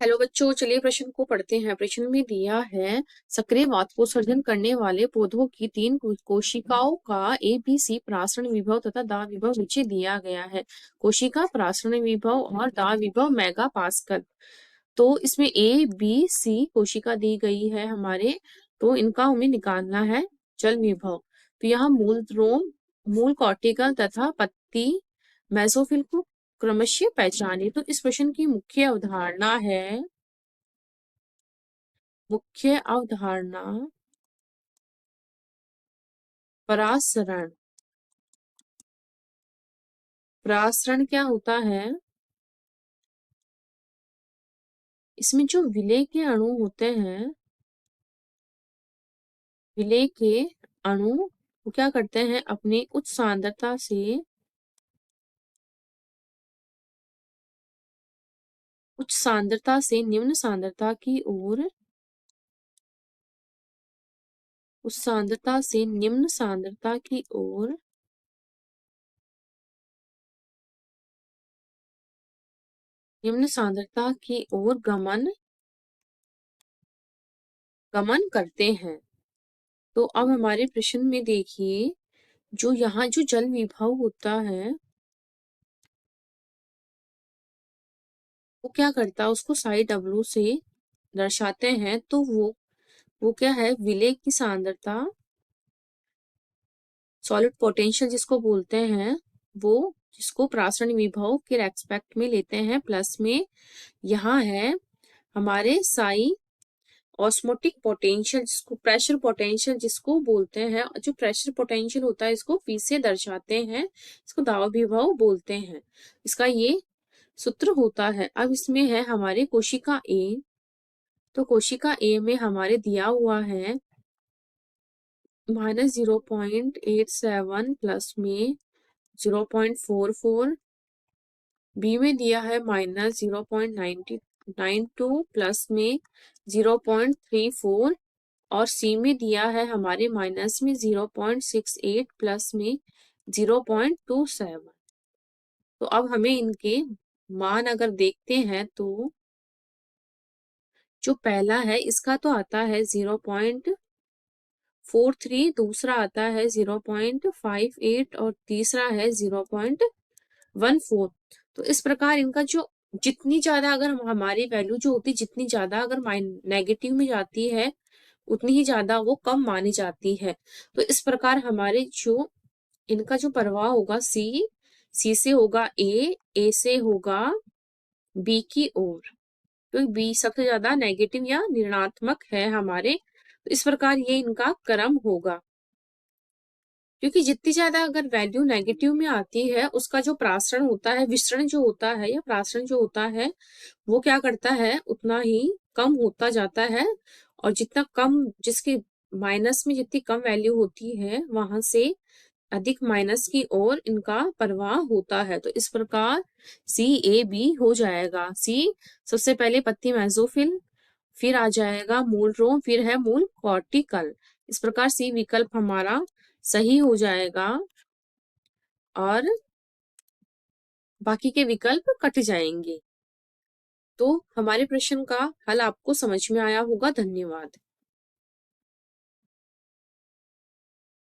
Hello बच्चों, चलिए प्रश्न को पढ़ते हैं। प्रश्न में दिया है सक्रिय वाष्पोत्सर्जन करने वाले पौधों की तीन कोशिकाओं का ABC प्रासरण विभव तथा दाब विभव नीचे दिया गया है। कोशिका प्रासरण विभव और दाब विभव मेगा पास्कल। तो इसमें ABC कोशिका दी गई है हमारे, तो इनका हमें निकालना है जल विभव। तो यहाँ मूल रोम, मूल कॉर्टिकल तथा पत्ती मेसोफिल को क्रमशः पहचाने। तो इस प्रश्न की मुख्य अवधारणा है, मुख्य अवधारणा परासरण। परासरण क्या होता है? इसमें जो विलेय के अणु होते हैं, विलेय के अणु वो क्या करते हैं, अपनी उच्च सांद्रता से निम्न सांद्रता की ओर, उच्च सांद्रता से निम्न सांद्रता की ओर गमन करते हैं। तो अब हमारे प्रश्न में देखिए, जो यहाँ जो जल विभव होता है वो क्या करता है, उसको साई W से दर्शाते हैं। तो वो क्या है, विलेय की सांद्रता, सॉलिड पोटेंशियल जिसको बोलते हैं, वो जिसको प्रासरण विभव के रेस्पेक्ट में लेते हैं, प्लस में यहाँ है हमारे साई ऑस्मोटिक पोटेंशियल जिसको प्रेशर पोटेंशियल जिसको बोलते हैं। जो प्रेशर पोटेंशियल होता है इसको फी से दर्शाते हैं, इसको दाब विभव बोलते हैं। इसका ये सूत्र होता है। अब इसमें है हमारे कोशिका ए। तो कोशिका ए में हमारे दिया हुआ है -0.87 प्लस में 0.44, बी में दिया है -0.92 प्लस में 0.34, और सी में दिया है हमारे माइनस में 0.68 प्लस में 0.27। तो अब हमें इनके मान अगर देखते हैं तो जो पहला है इसका तो आता है 0.43, दूसरा आता है 0.58 और तीसरा है 0.14। तो इस प्रकार इनका जो जितनी ज्यादा अगर हमारी वैल्यू जो होती जितनी ज्यादा अगर नेगेटिव में जाती है उतनी ही ज्यादा वो कम मानी जाती है। तो इस प्रकार हमारे जो इनका जो प्रवाह होगा सी से होगा ए से होगा बी की ओर। तो बी सबसे ज्यादा नेगेटिव या ऋणात्मक है हमारे। तो इस प्रकार ये इनका क्रम होगा, क्योंकि जितनी ज्यादा अगर वैल्यू नेगेटिव में आती है उसका जो प्रासरण होता है, विसरण जो होता है या प्रासरण जो होता है वो क्या करता है, उतना ही कम होता जाता है। और जितना कम, जिसके माइनस में जितनी कम वैल्यू होती है वहां से अधिक माइनस की ओर इनका प्रवाह होता है। तो इस प्रकार CAB हो जाएगा। सी सबसे पहले पत्ती मेसोफिल, फिर आ जाएगा मूल रोम, फिर है मूल कॉर्टिकल। इस प्रकार सी विकल्प हमारा सही हो जाएगा और बाकी के विकल्प कट जाएंगे। तो हमारे प्रश्न का हल आपको समझ में आया होगा। धन्यवाद।